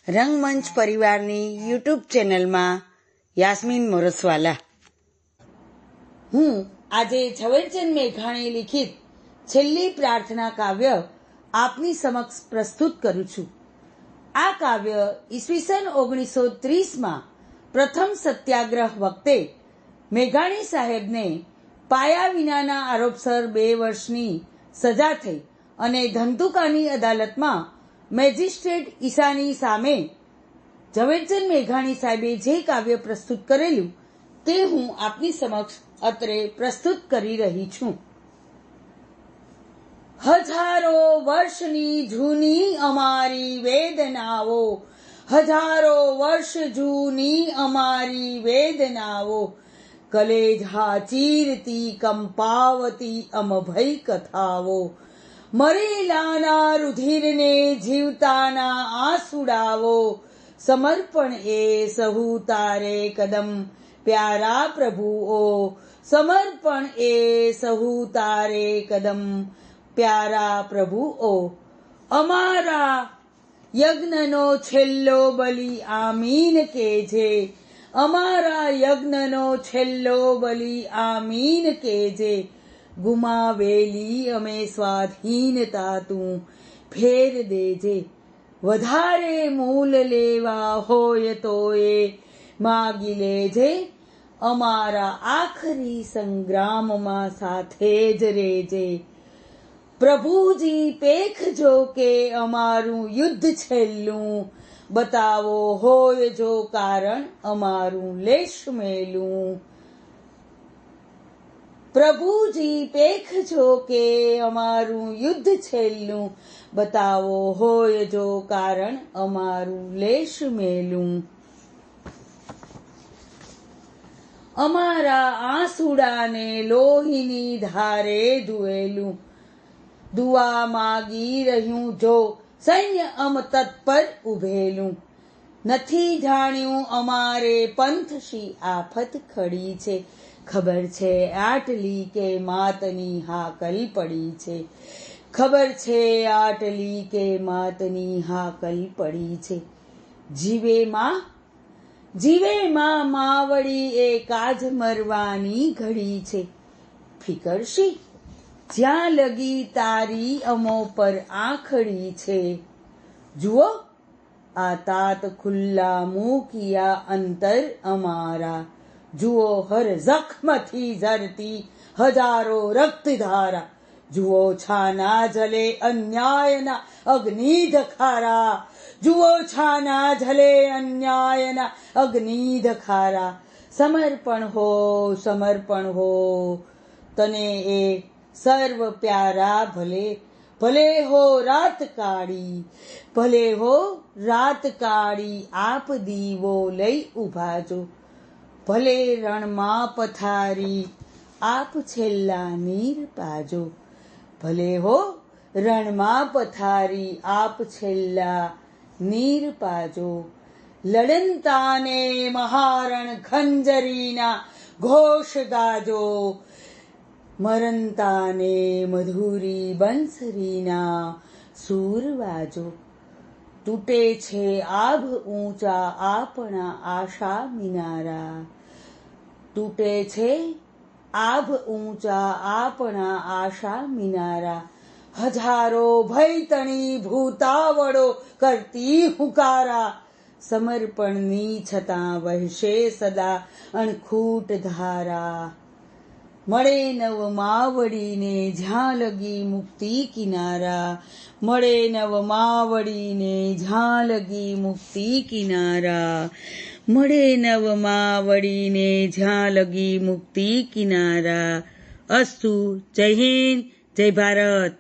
રંગમંચ પરિવારની યુટ્યુબ ચેનલમાં યાસ્મીન મોરસવાલા. હું આજે ઝવેરચંદ મેઘાણી લિખિત છેલ્લી પ્રાર્થના કાવ્ય આપની સમક્ષ પ્રસ્તુત કરું છું. આ કાવ્ય ઈસવીસન 1930માં પ્રથમ સત્યાગ્રહ વખતે મેઘાણી સાહેબને પાયા વિનાના આરોપસર 2 વર્ષની સજા થઈ અને ધંધુકાની અદાલતમાં મેજિસ્ટ્રેટ ઈશાની સામે ઝવેરચંદ મેઘાણી સાહેબે જે કાવ્ય પ્રસ્તુત કરેલું તે હું આપની સમક્ષ અત્રે પ્રસ્તુત કરી રહી છું. હજારો વર્ષની જૂની અમારી વેદનાઓ, હજારો વર્ષ જૂની અમારી વેદનાઓ, કલેજા ચીરતી કંપાવતી અમભય કથાઓ, મરેલાના રુધિરને જીવતાના આંસુડાઓ, સમર્પણ એ સહુ તારે કદમ પ્યારા પ્રભુઓ, સમર્પણ એ સહુ તારે કદમ પ્યારા પ્રભુઓ. અમારા યજ્ઞનો છેલ્લો બલિ આમીન કેજે, અમારા યજ્ઞનો છેલ્લો બલિ આમીન કેજે, ગુમાવેલી અમે સ્વાધીનતા તું ફેર દેજે, વધારે મૂલ લેવા હોય તો એ માગી લેજે, અમારા આખરી સંગ્રામમાં સાથે જ રેજે. પ્રભુજી પેખજો કે અમારું યુદ્ધ છેલ્લું, બતાવો હોય જો કારણ અમારું લેશ મેલું. પ્રભુજી પેખજો કે અમારું યુદ્ધ છેલ્લું, બતાવો હોય જો કારણ અમારું લેશ મેલું. અમારા આંસુડાને લોહીની ધારે ધુએલું, દુઆ માગી રહ્યું જો સૈન્ય અમ તત્પર ઉભેલું. નથી જાણ્યું અમારે પંથ શી આફત ખડી છે, ખબર છે આટલી કે માતની હાકલ પડી છે, ખબર છે આટલી કે માતની હાકલ પડી છે. જીવે માં માવડી એ કાજ મરવાની ઘડી છે, ફિકરશી જ્યાં લગી તારી અમો પર આંખડી છે. જુઓ આ તાત ખુલ્લા મૂકિયા અંતર અમારા, જુઓ હર જખ્મથી ઝરતી હજારો રક્તધારા, જુઓ છાના જલે અન્યાયના અગ્નિ ધખારા, જુઓ છાના જલે અન્યાયના અગ્નિ ધખારા. સમર્પણ હો તને એ સર્વ પ્યારા, ભલે ભલે હો રાત કાળી, ભલે હો રાત કાળી, આપ દીવો લઈ ઉભા જો, ભલે રણમાં પથારી આપ છેલ્લા નીર પાજો, ભલે હો રણમાં પથારી આપ છેલ્લા નીર પાજો. લડંતાને મહારણ ખંજરીના ઘોષ ગાજો, મરંતાને મધુરી બંસરીના સૂર વાજો. તૂટે છે આભ ઊંચા આપણા આશા મિનારા, તૂટે છે આભ ઊંચા આપણા આશા મિનારા. હજારો ભયતણી ભૂતાવળો કરતી હુંકારા, સમર્પણની છતાં વહેશે સદા અણખૂટ ધારા. મળે નવ માવડીને જ્યાં લગી મુક્તિ કિનારા, મળે નવ માવડીને જ્યાં લગી મુક્તિ કિનારા, મળે નવ માવડીને જ્યાં લગી મુક્તિ કિનારા. અસ્તુ. જય હિન્દ, જય ભારત.